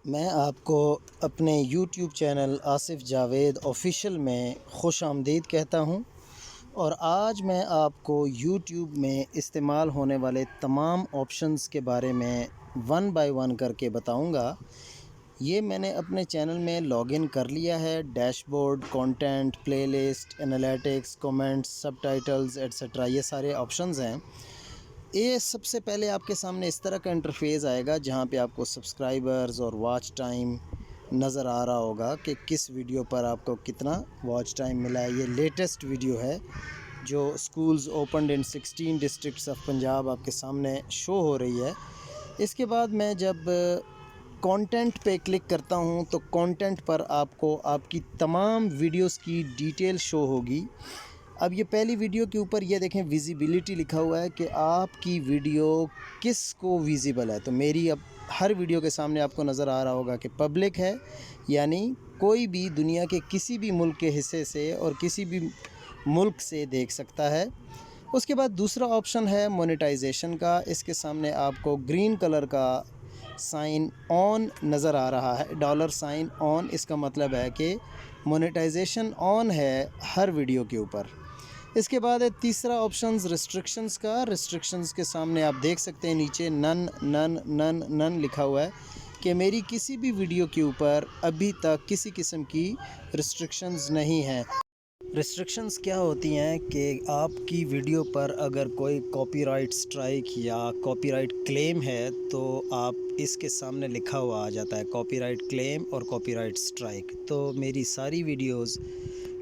मैं आपको अपने YouTube channel Asif Javed official में खुश आमदीद कहता हूँ। और आज मैं आपको YouTube में इस्तेमाल होने वाले तमाम ऑप्शंस के बारे में वन बाय वन करके बताऊँगा। ये मैंने अपने चैनल में लॉगिन कर लिया है। Dashboard, content, playlist, analytics, comments, subtitles etcetera ये सारे ऑप्शंस हैं। ये सबसे पहले आपके सामने इस तरह का इंटरफेस आएगा जहाँ पे आपको सब्सक्राइबर्स और वॉच टाइम नज़र आ रहा होगा कि किस वीडियो पर आपको कितना वॉच टाइम मिला है। ये लेटेस्ट वीडियो है जो schools opened in 16 districts of Punjab आपके सामने शो हो रही है। इसके बाद मैं जब कंटेंट पे क्लिक करता हूँ तो कंटेंट पर आपको आपकी तमाम वीडियोस की डिटेल शो होगी। अब ये पहली वीडियो के ऊपर ये देखें विजिबिलिटी लिखा हुआ है कि आपकी वीडियो किस को विजिबल है। तो मेरी अब हर वीडियो के सामने आपको नज़र आ रहा होगा कि पब्लिक है, यानी कोई भी दुनिया के किसी भी मुल्क के हिस्से से और किसी भी मुल्क से देख सकता है। उसके बाद दूसरा ऑप्शन है मोनेटाइजेशन का। इसके सामने आपको ग्रीन कलर का साइन ऑन नज़र आ रहा है, डॉलर साइन ऑन। इसका मतलब है कि मोनेटाइजेशन ऑन है हर वीडियो के ऊपर। इसके बाद है तीसरा ऑप्शन रिस्ट्रिक्शंस का। रिस्ट्रिक्शंस के सामने आप देख सकते हैं नीचे नन नन नन नन लिखा हुआ है कि मेरी किसी भी वीडियो के ऊपर अभी तक किसी किस्म की रिस्ट्रिक्शंस नहीं हैं। रिस्ट्रिक्शंस क्या होती हैं कि आपकी वीडियो पर अगर कोई कॉपीराइट स्ट्राइक या कॉपीराइट क्लेम है तो आप इसके सामने लिखा हुआ आ जाता है कॉपीराइट क्लेम और कॉपीराइट स्ट्राइक। तो मेरी सारी वीडियोस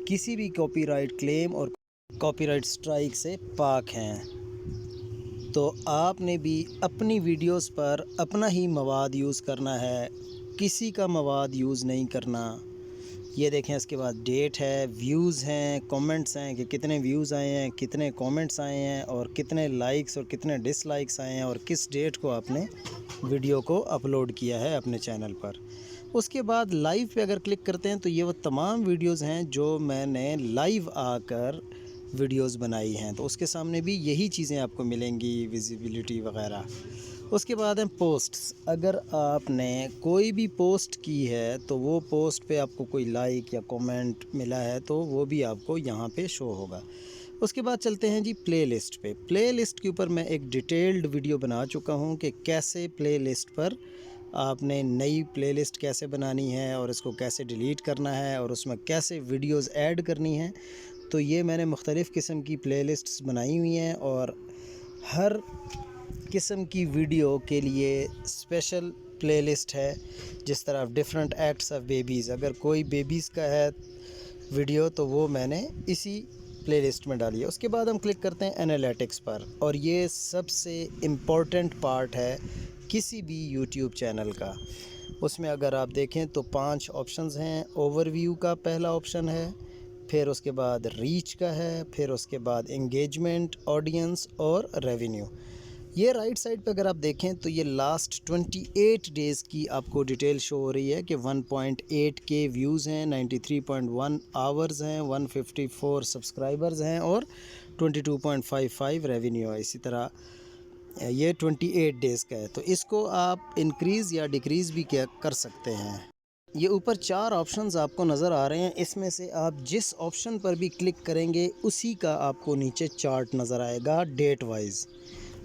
किसी भी कॉपीराइट क्लेम और कॉपीराइट स्ट्राइक से पाक हैं। तो आपने भी अपनी वीडियोस पर अपना ही मवाद यूज़ करना है, किसी का मवाद यूज़ नहीं करना। ये देखें, इसके बाद डेट है, व्यूज़ हैं, कमेंट्स हैं कि कितने व्यूज़ आए हैं, कितने कमेंट्स आए हैं और कितने लाइक्स और कितने डिसलाइक्स आए हैं और किस डेट को आपने वीडियो को अपलोड किया है अपने चैनल पर। उसके बाद लाइव पे अगर क्लिक करते हैं तो ये वो तमाम वीडियोज़ हैं जो मैंने लाइव आकर वीडियोज़ बनाई हैं। तो उसके सामने भी यही चीज़ें आपको मिलेंगी, विजिबिलिटी वगैरह। उसके बाद हैं पोस्ट्स। अगर आपने कोई भी पोस्ट की है तो वो पोस्ट पे आपको कोई लाइक या कमेंट मिला है तो वो भी आपको यहाँ पे शो होगा। उसके बाद चलते हैं जी प्लेलिस्ट पे। प्लेलिस्ट के ऊपर मैं एक डिटेल्ड वीडियो बना चुका हूँ कि कैसे प्लेलिस्ट पर आपने नई प्लेलिस्ट कैसे बनानी है और इसको कैसे डिलीट करना है और उसमें कैसे वीडियोज़ ऐड करनी है। तो ये मैंने मुख्तलिफ़ किस्म की प्लेलिस्ट्स बनाई हुई हैं और हर किस्म की वीडियो के लिए स्पेशल प्लेलिस्ट है। जिस तरह डिफरेंट एक्ट्स ऑफ बेबीज़, अगर कोई बेबीज़ का है वीडियो तो वो मैंने इसी प्लेलिस्ट में डाली है। उसके बाद हम क्लिक करते हैं एनालिटिक्स पर, और ये सबसे इम्पोर्टेंट पार्ट है किसी भी यूट्यूब चैनल का। उसमें अगर आप देखें तो 5 ऑप्शंस हैं। ओवरव्यू का पहला ऑप्शन है, फिर उसके बाद रीच का है, फिर उसके बाद एंगेजमेंट, ऑडियंस और रेवेन्यू। ये राइट साइड पे अगर आप देखें तो ये लास्ट 28 डेज़ की आपको डिटेल शो हो रही है कि 1.8 के व्यूज़ हैं, 93.1 आवर्स हैं, 154 सब्सक्राइबर्स हैं और 22.55 रेवेन्यू है। इसी तरह ये 28 डेज़ का है। तो इसको आप इंक्रीज़ या डिक्रीज़ भी क्या कर सकते हैं। ये ऊपर 4 ऑप्शंस आपको नज़र आ रहे हैं, इसमें से आप जिस ऑप्शन पर भी क्लिक करेंगे उसी का आपको नीचे चार्ट नज़र आएगा डेट वाइज।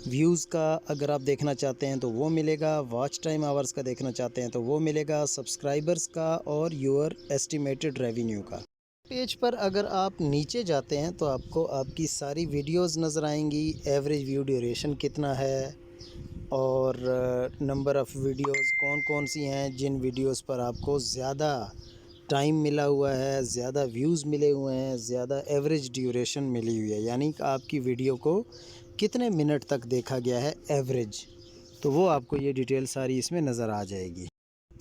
व्यूज़ का अगर आप देखना चाहते हैं तो वो मिलेगा, वॉच टाइम आवर्स का देखना चाहते हैं तो वो मिलेगा, सब्सक्राइबर्स का और योर एस्टिमेटेड रेवेन्यू का। पेज पर अगर आप नीचे जाते हैं तो आपको आपकी सारी वीडियोस नज़र आएंगी, एवरेज व्यू ड्यूरेशन कितना है और नंबर ऑफ़ वीडियोस कौन कौन सी हैं जिन वीडियोस पर आपको ज़्यादा टाइम मिला हुआ है, ज़्यादा व्यूज़ मिले हुए हैं, ज़्यादा एवरेज ड्यूरेशन मिली हुई है, यानी कि आपकी वीडियो को कितने मिनट तक देखा गया है एवरेज। तो वो आपको ये डिटेल सारी इसमें नज़र आ जाएगी।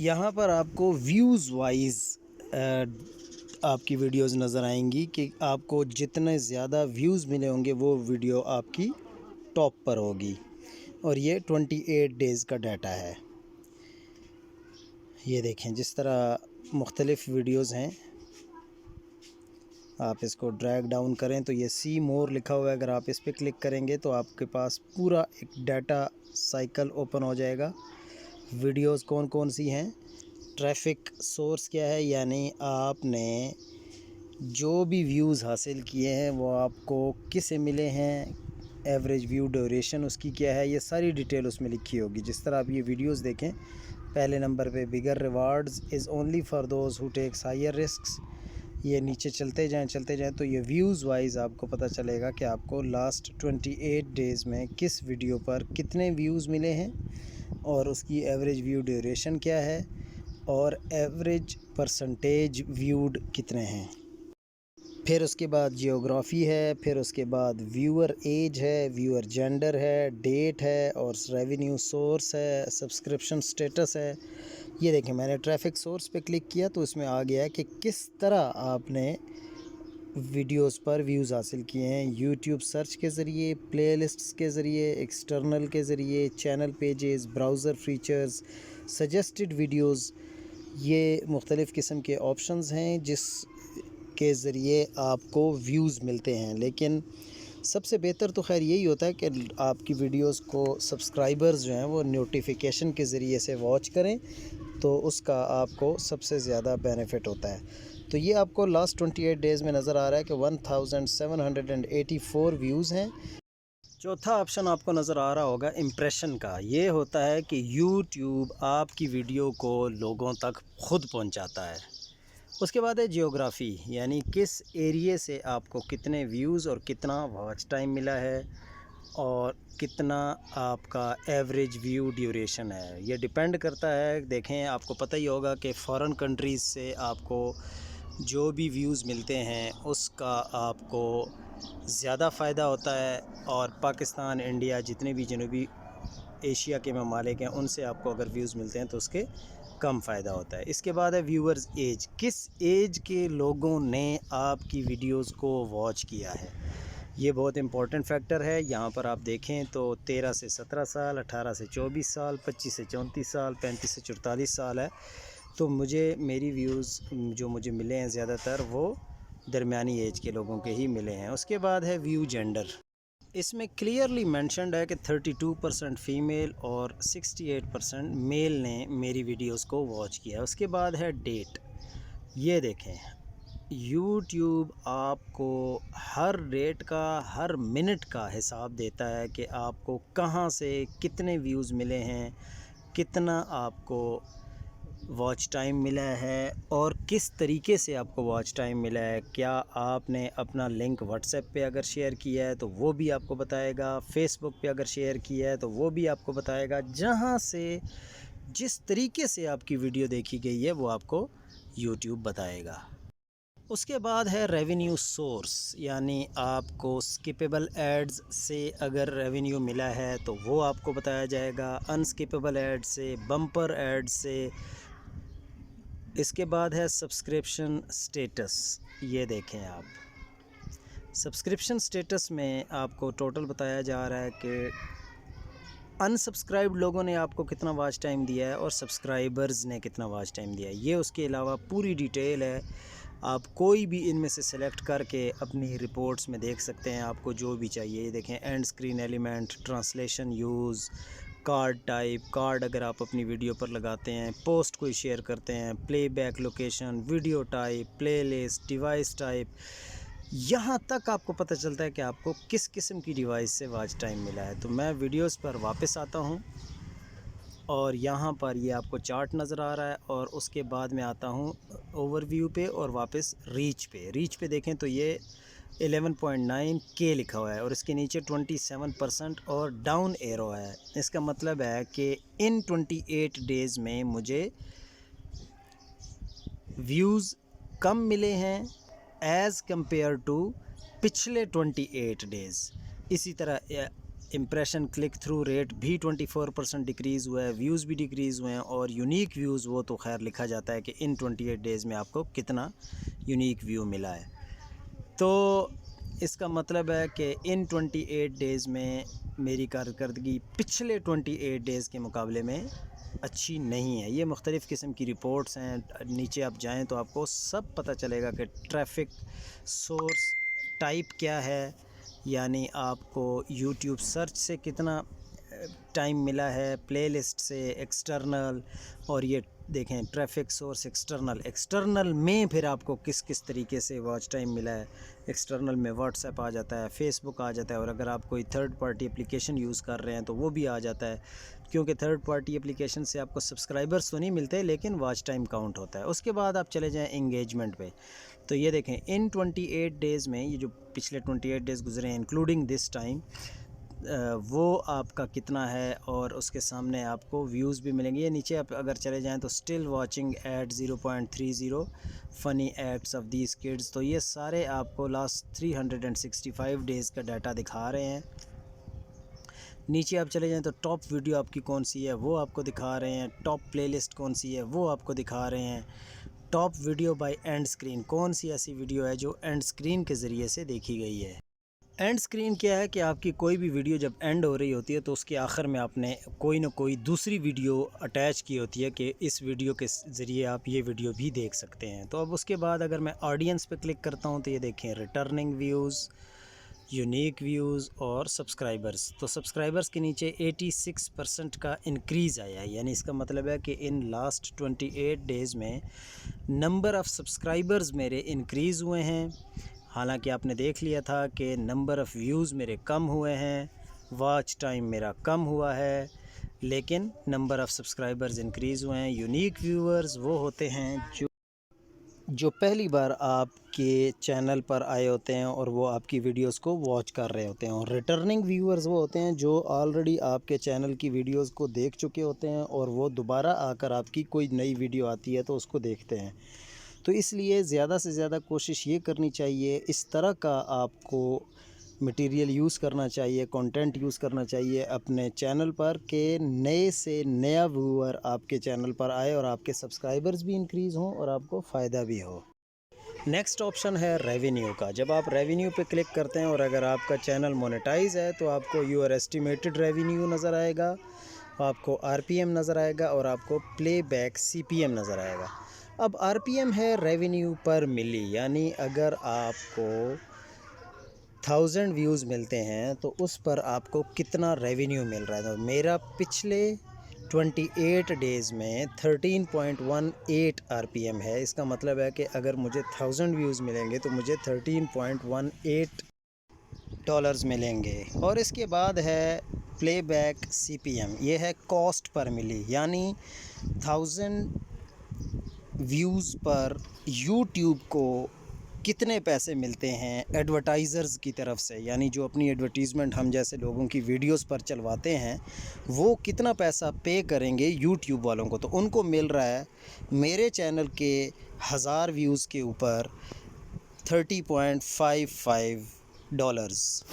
यहाँ पर आपको व्यूज़ वाइज आपकी वीडियोस नज़र आएंगी कि आपको जितने ज़्यादा व्यूज़ मिले होंगे वो वीडियो आपकी टॉप पर होगी। और ये 28 डेज़ का डाटा है। ये देखें, जिस तरह मुख्तलिफ़ वीडियोस हैं, आप इसको ड्रैग डाउन करें तो ये सी मोर लिखा हुआ है, अगर आप इस पर क्लिक करेंगे तो आपके पास पूरा एक डाटा साइकिल ओपन हो जाएगा। वीडियोस कौन कौन सी हैं ट्रैफिक सोर्स क्या है, यानी आपने जो भी व्यूज़ हासिल किए हैं वो आपको किससे मिले हैं, एवरेज व्यू ड्यूरेशन उसकी क्या है, ये सारी डिटेल उसमें लिखी होगी। जिस तरह आप ये वीडियोस देखें, पहले नंबर पे bigger rewards is only for those who takes higher risks. ये नीचे चलते जाएं तो ये व्यूज़ वाइज आपको पता चलेगा कि आपको लास्ट 28 डेज़ में किस वीडियो पर कितने व्यूज़ मिले हैं और उसकी एवरेज व्यू ड्यूरेशन क्या है और एवरेज परसेंटेज व्यूड कितने हैं। फिर उसके बाद जियोग्राफ़ी है, फिर उसके बाद व्यूअर एज है, व्यूअर जेंडर है, डेट है और रेवेन्यू सोर्स है, सब्सक्रिप्शन स्टेटस है। ये देखें, मैंने ट्रैफिक सोर्स पे क्लिक किया तो इसमें आ गया है कि किस तरह आपने वीडियोस पर व्यूज़ हासिल किए हैं। यूट्यूब सर्च के ज़रिए, प्लेलिस्ट्स के ज़रिए, एक्सटर्नल के ज़रिए, channel pages, browser features, suggested videos, ये मुख्तलिफ़ किस्म के ऑप्शंस हैं जिस के ज़रिए आपको व्यूज़ मिलते हैं। लेकिन सबसे बेहतर तो खैर यही होता है कि आपकी वीडियोस को सब्सक्राइबर्स जो हैं वो नोटिफिकेशन के ज़रिए से वॉच करें, तो उसका आपको सबसे ज़्यादा बेनिफिट होता है। तो ये आपको लास्ट 28 डेज़ में नज़र आ रहा है कि 1784 व्यूज़ हैं। चौथा ऑप्शन आपको नज़र आ रहा होगा इम्प्रेशन का। ये होता है कि यूट्यूब आपकी वीडियो को लोगों तक ख़ुद पहुंचाता है। उसके बाद है जियोग्राफ़ी, यानी किस एरिए से आपको कितने व्यूज़ और कितना वॉच टाइम मिला है और कितना आपका एवरेज व्यू ड्यूरेशन है। ये डिपेंड करता है, देखें आपको पता ही होगा कि फ़ॉरेन कंट्रीज़ से आपको जो भी व्यूज़ मिलते हैं उसका आपको ज़्यादा फ़ायदा होता है और पाकिस्तान, इंडिया, जितने भी जनूबी एशिया के ममालिक हैं उनसे आपको अगर व्यूज़ मिलते हैं तो उसके कम फ़ायदा होता है। इसके बाद है व्यूअर्स एज, किस एज के लोगों ने आपकी वीडियोस को वॉच किया है। ये बहुत इंपॉर्टेंट फैक्टर है। यहाँ पर आप देखें तो 13 से 17 साल, 18 से 24 साल, 25 से 34 साल, 35 से 44 साल है। तो मेरी व्यूज़ जो मुझे मिले हैं ज़्यादातर वो दरमियानी एज के लोगों के ही मिले हैं। उसके बाद है व्यू जेंडर, इसमें क्लियरली मेंशन्ड है कि 32% फ़ीमेल और 68% मेल ने मेरी वीडियोस को वॉच किया। उसके बाद है डेट, ये देखें यूट्यूब आपको हर डेट का, हर मिनट का हिसाब देता है कि आपको कहाँ से कितने व्यूज़ मिले हैं, कितना आपको वॉच टाइम मिला है और किस तरीके से आपको वॉच टाइम मिला है। क्या आपने अपना लिंक व्हाट्सएप पे अगर शेयर किया है तो वो भी आपको बताएगा, फेसबुक पे अगर शेयर किया है तो वो भी आपको बताएगा। जहाँ से जिस तरीके से आपकी वीडियो देखी गई है वो आपको यूट्यूब बताएगा। उसके बाद है रेवेन्यू सोर्स, यानी आपको स्किपेबल एड्स से अगर रेवेन्यू मिला है तो वो आपको बताया जाएगा, अनस्किपेबल एड से, बम्पर एड से। इसके बाद है सब्सक्रिप्शन स्टेटस, ये देखें आप सब्सक्रिप्शन स्टेटस में आपको टोटल बताया जा रहा है कि अनसब्सक्राइब्ड लोगों ने आपको कितना वॉच टाइम दिया है और सब्सक्राइबर्स ने कितना वॉच टाइम दिया है। ये उसके अलावा पूरी डिटेल है, आप कोई भी इनमें से सेलेक्ट करके अपनी रिपोर्ट्स में देख सकते हैं आपको जो भी चाहिए। ये देखें and screen element, translation use, card type, card अगर आप अपनी वीडियो पर लगाते हैं, पोस्ट कोई शेयर करते हैं, playback location, video type, playlist, device type, यहाँ तक आपको पता चलता है कि आपको किस किस्म की डिवाइस से वॉच टाइम मिला है। तो मैं वीडियोस पर वापस आता हूँ और यहाँ पर ये आपको चार्ट नज़र आ रहा है और उसके बाद मैं आता हूँ ओवरव्यू पे और वापस रीच पे देखें तो ये 11.9 के लिखा हुआ है और इसके नीचे 27% और डाउन एरो है। इसका मतलब है कि इन 28 डेज़ में मुझे व्यूज़ कम मिले हैं एज़ कंपेयर टू पिछले 28 डेज़। इसी तरह इम्प्रेशन क्लिक थ्रू रेट भी 24% डिक्रीज़ हुआ है, व्यूज़ भी डिक्रीज़ हुए हैं और यूनिक व्यूज़ वो तो खैर लिखा जाता है कि इन 28 डेज़ में आपको कितना यूनिक व्यू मिला है। तो इसका मतलब है कि इन 28 डेज़ में मेरी कारकर्दगी पिछले 28 डेज़ के मुकाबले में अच्छी नहीं है। ये मुख्तलिफ़ किस्म की रिपोर्ट्स हैं, नीचे आप जाएं तो आपको सब पता चलेगा कि ट्रैफिक सोर्स टाइप क्या है, यानी आपको यूट्यूब सर्च से कितना टाइम मिला है प्लेलिस्ट से एक्सटर्नल, और ये देखें ट्रैफिक सोर्स एक्सटर्नल में फिर आपको किस किस तरीके से वॉच टाइम मिला है। एक्सटर्नल में व्हाट्सएप आ जाता है, फेसबुक आ जाता है, और अगर आप कोई थर्ड पार्टी एप्लीकेशन यूज़ कर रहे हैं तो वो भी आ जाता है, क्योंकि थर्ड पार्टी एप्लीकेशन से आपको सब्सक्राइबर्स तो नहीं मिलते लेकिन वॉच टाइम काउंट होता है। उसके बाद आप चले जाएँ इंगेजमेंट पे, तो ये देखें इन 28 डेज़ में, ये जो पिछले 28 डेज़ गुजरे हैं इंक्लूडिंग दिस टाइम, वो आपका कितना है, और उसके सामने आपको व्यूज़ भी मिलेंगे। ये नीचे आप अगर चले जाएं तो still watching eight 0.30 funny acts of these kids, तो ये सारे आपको लास्ट 365 डेज़ का डाटा दिखा रहे हैं। नीचे आप चले जाएं तो टॉप वीडियो आपकी कौन सी है वो आपको दिखा रहे हैं, टॉप प्लेलिस्ट कौन सी है वो आपको दिखा रहे हैं, top video by end screen, कौन सी ऐसी वीडियो है जो एंड स्क्रीन के ज़रिए से देखी गई है। एंड स्क्रीन क्या है कि आपकी कोई भी वीडियो जब एंड हो रही होती है तो उसके आखिर में आपने कोई ना कोई दूसरी वीडियो अटैच की होती है कि इस वीडियो के ज़रिए आप ये वीडियो भी देख सकते हैं। तो अब उसके बाद अगर मैं ऑडियंस पे क्लिक करता हूँ तो ये देखें रिटर्निंग व्यूज़, यूनिक व्यूज़ और सब्सक्राइबर्स। तो सब्सक्राइबर्स के नीचे 86% का इंक्रीज़ आया है, यानी इसका मतलब है कि इन लास्ट 28 डेज़ में नंबर ऑफ़ सब्सक्राइबर्स मेरे इंक्रीज़ हुए हैं। हालांकि आपने देख लिया था कि नंबर ऑफ़ व्यूज़ मेरे कम हुए हैं, वॉच टाइम मेरा कम हुआ है, लेकिन नंबर ऑफ़ सब्सक्राइबर्स इंक्रीज़ हुए हैं। यूनिक व्यूअर्स वो होते हैं जो पहली बार आपके चैनल पर आए होते हैं और वो आपकी वीडियोस को वॉच कर रहे होते हैं, और रिटर्निंग व्यूअर्स वो होते हैं जो ऑलरेडी आपके चैनल की वीडियोस को देख चुके होते हैं और वो दोबारा आकर आपकी कोई नई वीडियो आती है तो उसको देखते हैं। तो इसलिए ज़्यादा से ज़्यादा कोशिश ये करनी चाहिए, इस तरह का आपको मटेरियल यूज़ करना चाहिए, कंटेंट यूज़ करना चाहिए अपने चैनल पर कि नए से नया व्यूअर आपके चैनल पर आए और आपके सब्सक्राइबर्स भी इंक्रीज़ हों और आपको फ़ायदा भी हो। नेक्स्ट ऑप्शन है रेवेन्यू का। जब आप रेवेन्यू पे क्लिक करते हैं और अगर आपका चैनल मोनेटाइज है तो आपको योर एस्टिमेटेड रेवेन्यू नज़र आएगा, आपको आरपीएम नज़र आएगा और आपको प्लेबैक सीपीएम नज़र आएगा। अब आरपीएम है रेवेन्यू पर मिली, यानी अगर आपको 1000 व्यूज़ मिलते हैं तो उस पर आपको कितना रेवेन्यू मिल रहा है। तो मेरा पिछले 28 डेज़ में 13.18 आरपीएम है। इसका मतलब है कि अगर मुझे 1000 व्यूज़ मिलेंगे तो मुझे 13.18 डॉलर्स मिलेंगे। और इसके बाद है प्लेबैक सीपीएम, ये है कॉस्ट पर मिली, यानी 1000 व्यूज़ पर यूट्यूब को कितने पैसे मिलते हैं एडवर्टाइज़र्स की तरफ से, यानी जो अपनी एडवर्टीज़मेंट हम जैसे लोगों की वीडियोस पर चलवाते हैं वो कितना पैसा पे करेंगे यूट्यूब वालों को। तो उनको मिल रहा है मेरे चैनल के 1000 व्यूज़ के ऊपर 30.55 डॉलर्स।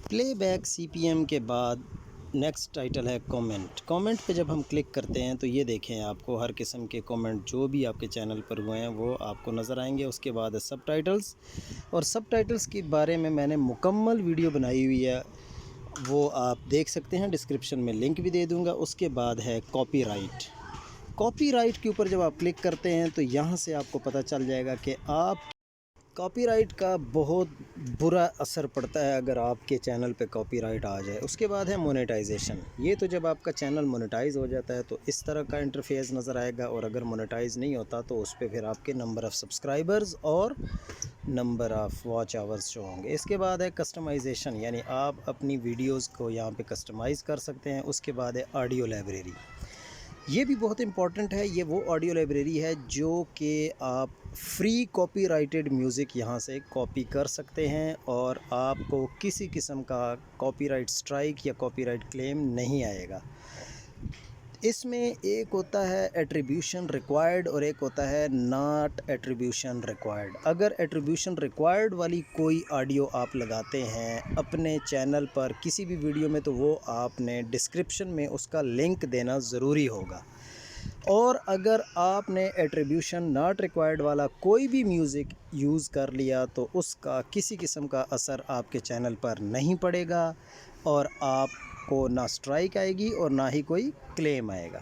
प्लेबैक सीपीएम के बाद नेक्स्ट टाइटल है कमेंट। कमेंट पे जब हम क्लिक करते हैं तो ये देखें आपको हर किस्म के कमेंट जो भी आपके चैनल पर हुए हैं वो आपको नज़र आएंगे। उसके बाद है सबटाइटल्स, और सबटाइटल्स के बारे में मैंने मुकम्मल वीडियो बनाई हुई है, वो आप देख सकते हैं, डिस्क्रिप्शन में लिंक भी दे दूँगा। उसके बाद है कॉपीराइट। कॉपीराइट के ऊपर जब आप क्लिक करते हैं तो यहाँ से आपको पता चल जाएगा कि आप कॉपीराइट का बहुत बुरा असर पड़ता है अगर आपके चैनल पे कॉपीराइट आ जाए। उसके बाद है मोनेटाइजेशन। ये तो जब आपका चैनल मोनेटाइज हो जाता है तो इस तरह का इंटरफेस नज़र आएगा, और अगर मोनेटाइज नहीं होता तो उस पर फिर आपके नंबर ऑफ़ सब्सक्राइबर्स और number of watch hours show होंगे। इसके बाद है कस्टमाइजेशन, यानी आप अपनी वीडियोज़ को यहाँ पर कस्टमाइज़ कर सकते हैं। उसके बाद है ऑडियो लाइब्रेरी, ये भी बहुत इम्पॉर्टेंट है। ये वो ऑडियो लाइब्रेरी है जो कि आप फ्री कॉपीराइटेड म्यूज़िक यहाँ से कॉपी कर सकते हैं और आपको किसी किस्म का कॉपीराइट स्ट्राइक या कॉपीराइट क्लेम नहीं आएगा। इसमें एक होता है एट्रीब्यूशन रिक्वायर्ड और एक होता है नॉट एट्रीब्यूशन रिक्वायर्ड। अगर एट्रीब्यूशन रिक्वायर्ड वाली कोई ऑडियो आप लगाते हैं अपने चैनल पर किसी भी वीडियो में तो वो आपने डिस्क्रिप्शन में उसका लिंक देना ज़रूरी होगा। और अगर आपने एट्रीब्यूशन नॉट रिक्वायर्ड वाला कोई भी म्यूज़िक यूज़ कर लिया तो उसका किसी किस्म का असर आपके चैनल पर नहीं पड़ेगा और आपको ना स्ट्राइक आएगी और ना ही कोई क्लेम आएगा।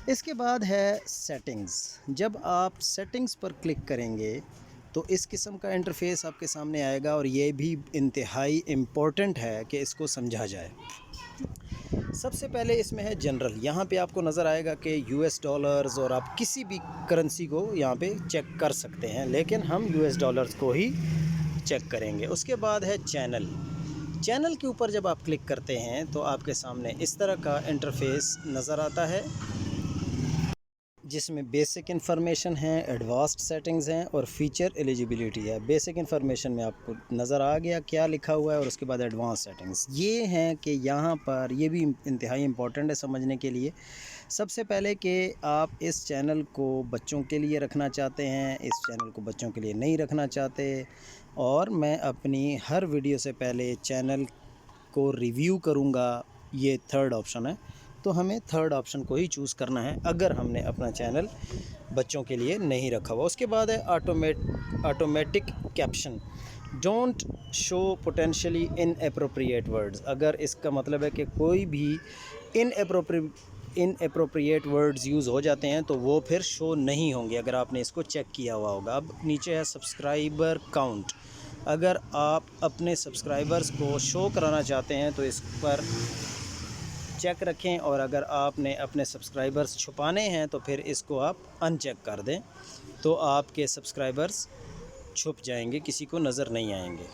इसके बाद है सेटिंग्स। जब आप सेटिंग्स पर क्लिक करेंगे तो इस किस्म का इंटरफेस आपके सामने आएगा, और ये भी इंतहाई इम्पोर्टेंट है कि इसको समझा जाए। सबसे पहले इसमें है जनरल। यहाँ पे आपको नज़र आएगा कि यूएस डॉलर्स और आप किसी भी करेंसी को यहाँ पे चेक कर सकते हैं, लेकिन हम यूएस डॉलर्स को ही चेक करेंगे। उसके बाद है चैनल। चैनल के ऊपर जब आप क्लिक करते हैं तो आपके सामने इस तरह का इंटरफेस नज़र आता है, जिसमें बेसिक इन्फॉर्मेशन है, एडवांस्ड सेटिंग्स हैं और फ़ीचर एलिजिबिलिटी है। बेसिक इन्फॉर्मेशन में आपको नज़र आ गया क्या लिखा हुआ है, और उसके बाद एडवांस सेटिंग्स ये हैं कि यहाँ पर ये भी इंतहाई इम्पॉर्टेंट है समझने के लिए। सबसे पहले कि आप इस चैनल को बच्चों के लिए रखना चाहते हैं, इस चैनल को बच्चों के लिए नहीं रखना चाहते, और मैं अपनी हर वीडियो से पहले चैनल को रिव्यू करूँगा, ये थर्ड ऑप्शन है। तो हमें थर्ड ऑप्शन को ही चूज़ करना है अगर हमने अपना चैनल बच्चों के लिए नहीं रखा हुआ। उसके बाद है automatic caption. Don't show potentially inappropriate words. अगर इसका मतलब है कि कोई भी इनएप्रोप्रिएट वर्ड्स यूज़ हो जाते हैं तो वो फिर शो नहीं होंगे, अगर आपने इसको चेक किया हुआ होगा। अब नीचे है सब्सक्राइबर काउंट। अगर आप अपने सब्सक्राइबर्स को शो कराना चाहते हैं तो इस पर चेक रखें, और अगर आपने अपने सब्सक्राइबर्स छुपाने हैं तो फिर इसको आप अनचेक कर दें, तो आपके सब्सक्राइबर्स छुप जाएंगे, किसी को नज़र नहीं आएंगे।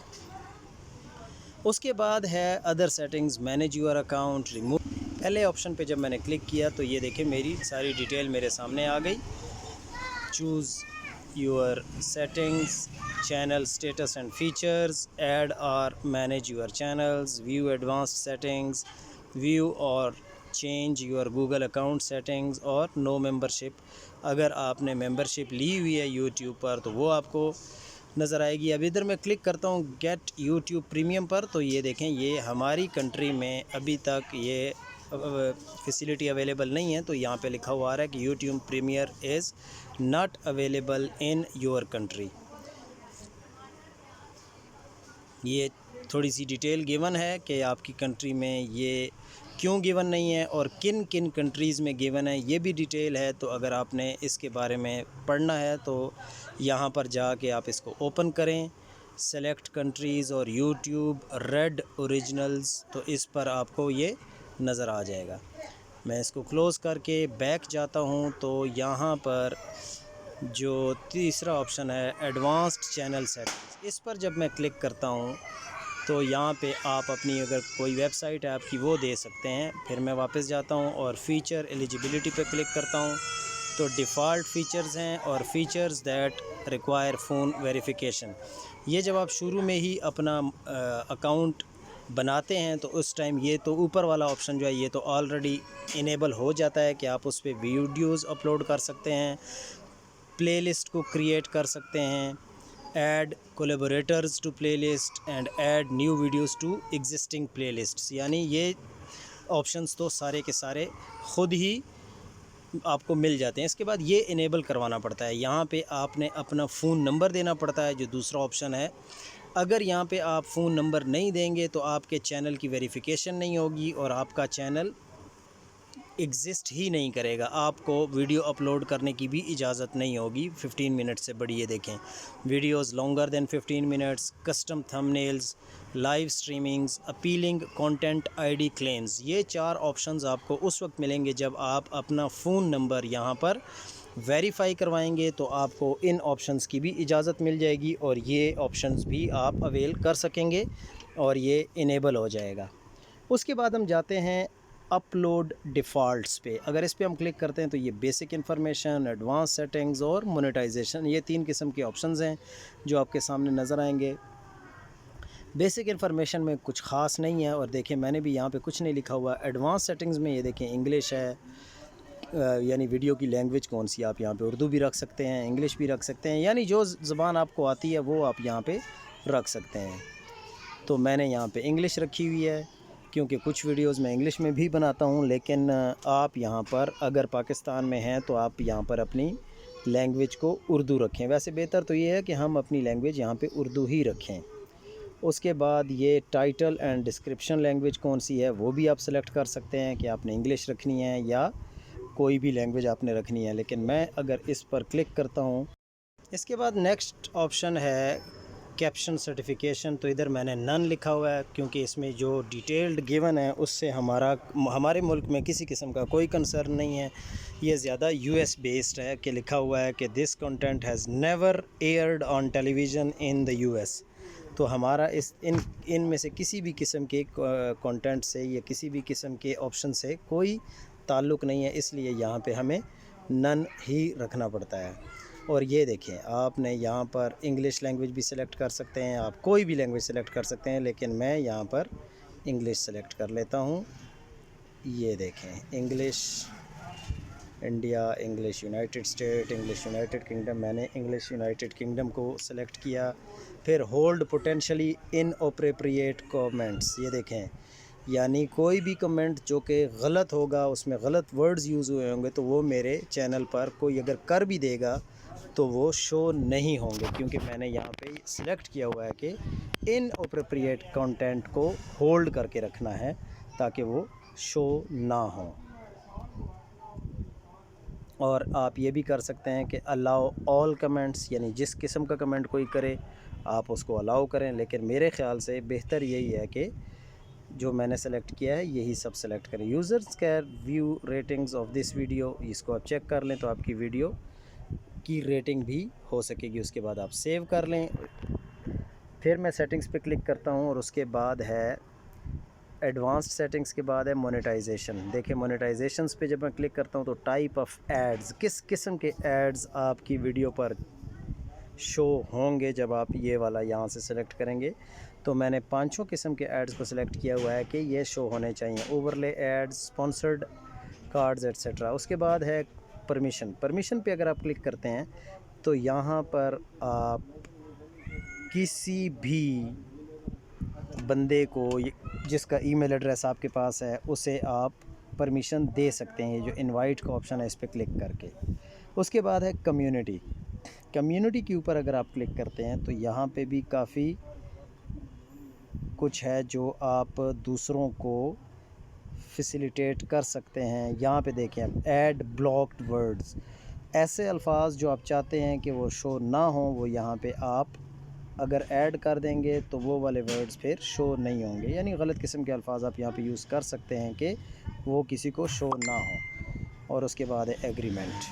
उसके बाद है other settings, manage your account, remove. पहले ऑप्शन पे जब मैंने क्लिक किया तो ये देखें मेरी सारी डिटेल मेरे सामने आ गई। Choose your settings, channel status and features, add or manage your channels, view advanced settings, view or change your Google account settings, और नो मेंबरशिप। अगर आपने मेंबरशिप ली हुई है यूट्यूब पर तो वो आपको नज़र आएगी। अब इधर मैं क्लिक करता हूँ गेट यूट्यूब प्रीमियम पर, तो ये देखें ये हमारी कंट्री में अभी तक ये फैसिलिटी अवेलेबल नहीं है। तो यहाँ पे लिखा हुआ आ रहा है कि YouTube premier is not available in your country. ये थोड़ी सी डिटेल गिवन है कि आपकी कंट्री में ये क्यों गिवन नहीं है और किन किन कंट्रीज़ में गिवन है, ये भी डिटेल है। तो अगर आपने इसके बारे में पढ़ना है तो यहाँ पर जाके आप इसको ओपन करें, सेलेक्ट कंट्रीज़ और यूट्यूब रेड ओरिजिनल्स, तो इस पर आपको ये नज़र आ जाएगा। मैं इसको क्लोज़ करके बैक जाता हूँ तो यहाँ पर जो तीसरा ऑप्शन है एडवांस्ड चैनल सेटिंग्स, इस पर जब मैं क्लिक करता हूँ तो यहाँ पे आप अपनी अगर कोई वेबसाइट है आपकी वो दे सकते हैं। फिर मैं वापस जाता हूँ और फ़ीचर एलिजिबिलिटी पे क्लिक करता हूँ, तो डिफ़ॉल्ट फ़ीचर्स हैं और features that require phone verification. ये जब आप शुरू में ही अपना अकाउंट बनाते हैं तो उस टाइम ये तो ऊपर वाला ऑप्शन जो है ये तो ऑलरेडी इनेबल हो जाता है कि आप उस पर वीडियोज़ अपलोड कर सकते हैं, प्लेलिस्ट को क्रिएट कर सकते हैं, add collaborators to playlist and add new videos to existing playlists. यानी ये ऑप्शंस तो सारे के सारे ख़ुद ही आपको मिल जाते हैं। इसके बाद ये इनेबल करवाना पड़ता है, यहाँ पे आपने अपना फ़ोन नंबर देना पड़ता है जो दूसरा ऑप्शन है। अगर यहाँ पे आप फ़ोन नंबर नहीं देंगे तो आपके चैनल की वेरिफिकेशन नहीं होगी और आपका चैनल एग्ज़िस्ट ही नहीं करेगा, आपको वीडियो अपलोड करने की भी इजाज़त नहीं होगी 15 मिनट से बड़ी। ये देखें videos longer than 15 minutes, custom thumbnails, live streamings, appealing content, ID claims. ये 4 ऑप्शंस आपको उस वक्त मिलेंगे जब आप अपना फ़ोन नंबर यहाँ पर वेरीफाई करवाएंगे, तो आपको इन ऑप्शंस की भी इजाज़त मिल जाएगी और ये ऑप्शंस भी आप अवेल कर सकेंगे और ये इनेबल हो जाएगा। उसके बाद हम जाते हैं अपलोड डिफ़ॉल्ट्स पे। अगर इस पे हम क्लिक करते हैं तो ये बेसिक इन्फॉर्मेशन, एडवांस सेटिंग्स और मोनेटाइजेशन, ये 3 किस्म के ऑप्शंस हैं जो आपके सामने नज़र आएंगे। बेसिक इन्फॉर्मेशन में कुछ ख़ास नहीं है और देखिए मैंने भी यहाँ पे कुछ नहीं लिखा हुआ। एडवांस सेटिंग्स में ये देखें इंग्लिश है, यानी वीडियो की लैंग्वेज कौन सी, आप यहाँ पे उर्दू भी रख सकते हैं, इंग्लिश भी रख सकते हैं, यानी जो ज़बान आपको आती है वो आप यहाँ पे रख सकते हैं। तो मैंने यहाँ पे इंग्लिश रखी हुई है क्योंकि कुछ वीडियोस मैं इंग्लिश में भी बनाता हूँ, लेकिन आप यहाँ पर अगर पाकिस्तान में हैं तो आप यहाँ पर अपनी लैंग्वेज को उर्दू रखें। वैसे बेहतर तो ये है कि हम अपनी लैंग्वेज यहाँ पे उर्दू ही रखें। उसके बाद ये टाइटल एंड डिस्क्रिप्शन लैंग्वेज कौन सी है वो भी आप सेलेक्ट कर सकते हैं कि आपने इंग्लिश रखनी है या कोई भी लैंग्वेज आपने रखनी है, लेकिन मैं अगर इस पर क्लिक करता हूँ। इसके बाद नेक्स्ट ऑप्शन है कैप्शन सर्टिफिकेशन, तो इधर मैंने नन लिखा हुआ है क्योंकि इसमें जो डिटेल्ड गिवन है उससे हमारे मुल्क में किसी किस्म का कोई कंसर्न नहीं है। ये ज़्यादा यूएस बेस्ड है कि लिखा हुआ है कि this content has never aired on television in the US. तो हमारा इनमें से किसी भी किस्म के कंटेंट से या किसी भी किस्म के ऑप्शन से कोई ताल्लुक़ नहीं है, इसलिए यहाँ पे हमें नन ही रखना पड़ता है। और ये देखें, आपने यहाँ पर इंग्लिश लैंग्वेज भी सिलेक्ट कर सकते हैं, आप कोई भी लैंग्वेज सेलेक्ट कर सकते हैं, लेकिन मैं यहाँ पर इंग्लिश सेलेक्ट कर लेता हूँ। ये देखें, English India, English United state, English United kingdom. मैंने इंग्लिश यूनाइटेड किंगडम को सेलेक्ट किया। फिर होल्ड पोटेंशली इनअप्रोप्रिएट कमेंट्स, ये देखें, यानी कोई भी कमेंट जो कि गलत होगा, उसमें गलत वर्ड्स यूज़ हुए होंगे, तो वो मेरे चैनल पर कोई अगर कर भी देगा तो वो शो नहीं होंगे, क्योंकि मैंने यहाँ पे सिलेक्ट किया हुआ है कि इनअप्रोप्रिएट कंटेंट को होल्ड करके रखना है ताकि वो शो ना हो। और आप ये भी कर सकते हैं कि अलाउ ऑल कमेंट्स, यानी जिस किस्म का कमेंट कोई करे आप उसको अलाउ करें, लेकिन मेरे ख़्याल से बेहतर यही है कि जो मैंने सेलेक्ट किया है यही सब सेलेक्ट करें। Users can view ratings of this video, इसको आप चेक कर लें तो आपकी वीडियो की रेटिंग भी हो सकेगी। उसके बाद आप सेव कर लें। फिर मैं सेटिंग्स पे क्लिक करता हूँ और उसके बाद है एडवांस्ड सेटिंग्स के बाद है मोनेटाइजेशन। देखिए, मोनेटाइजेशंस पे जब मैं क्लिक करता हूँ तो टाइप ऑफ एड्स, किस किस्म के एड्स आपकी वीडियो पर शो होंगे जब आप ये वाला यहाँ से सिलेक्ट करेंगे। तो मैंने 5 किस्म के एड्स को सिलेक्ट किया हुआ है कि ये शो होने चाहिए, overlay ads, sponsored cards etcetera. उसके बाद है परमिशन पे अगर आप क्लिक करते हैं तो यहाँ पर आप किसी भी बंदे को जिसका ईमेल एड्रेस आपके पास है उसे आप परमिशन दे सकते हैं। ये जो इनवाइट का ऑप्शन है इस पर क्लिक करके। उसके बाद है कम्युनिटी के ऊपर अगर आप क्लिक करते हैं तो यहाँ पे भी काफ़ी कुछ है जो आप दूसरों को फैसिलिटेट कर सकते हैं। यहाँ पे देखें, ऐड ब्लॉक्ड वर्ड्स, ऐसे अल्फाज जो आप चाहते हैं कि वो शो ना हो, वो यहाँ पे आप अगर ऐड कर देंगे तो वो वाले वर्ड्स फिर शो नहीं होंगे। यानी गलत किस्म के अल्फाज आप यहाँ पे यूज़ कर सकते हैं कि वो किसी को शो ना हो। और उसके बाद है एग्रीमेंट।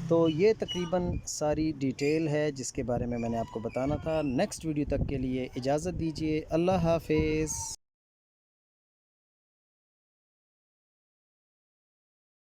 तो ये तकरीबन सारी डिटेल है जिसके बारे में मैंने आपको बताना था। नेक्स्ट वीडियो तक के लिए इजाज़त दीजिए। अल्लाह हाफिज़।